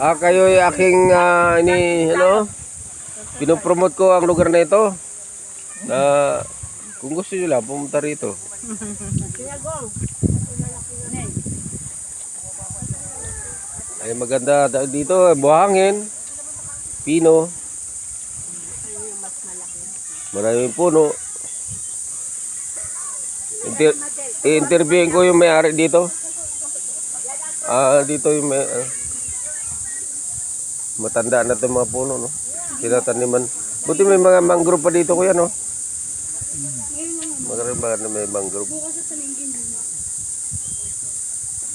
Kayo ay aking pinopromote ko ang lugar na ito. Na kung gusto niyo lang pumunta rito. Ay maganda dito, buhangin, pino. Maraming puno. I-interviewin ko yung may-ari dito. Dito yung may matanda na itong mga puno, no? Tinataniman. Buti may mga mangrove pa dito, kuya, no? Maganda may mangrove.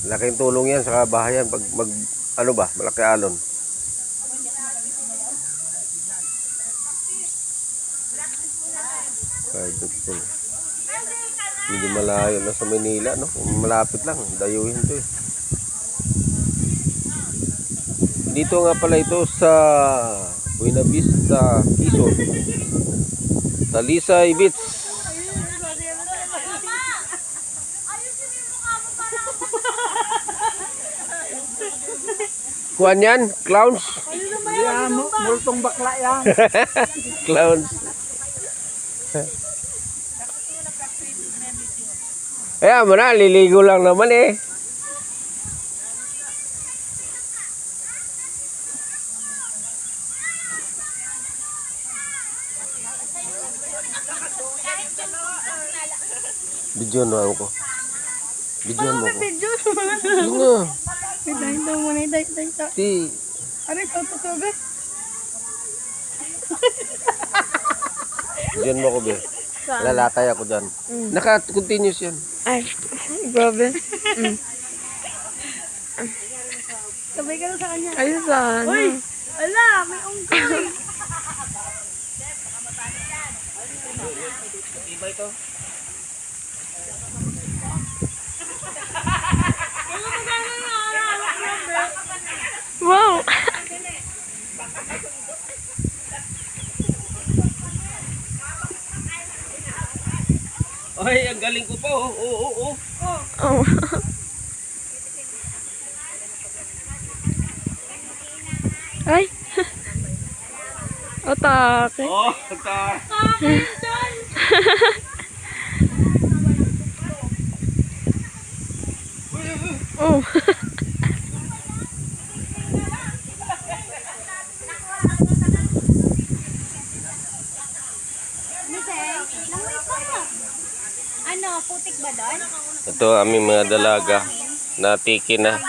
Laking tulong yan sa kabahayan pag malaki alon. Private pool. Hindi malayo na sa Manila, no? Malapit lang, dayuhin to eh. Dito nga pala ito sa Buena Vista, Quezon. Talisay Beach. Kuan yan? Clowns? Yan, multong bakla yan. Clowns. Ayan mo na, liligo lang naman eh. Bidyon mo ako. Bidyon mo ako. Bidyon mo. Ito muna, ito. Ti. Ano ito, be? Bidyon mo ako, be. Lalatay ako dyan. Naka-continuous yan. Ay, grabe. Sabay ka na sa kanya. Ay, sana. Uy, ala, may ungkoy. Iba ito. Wow. Ay, ang galing ko po. Oo. Oh. Ay. Otake. Oh, ta. Oh. Ano, putik ba doon? Ito aming mga dalaga na tiki na.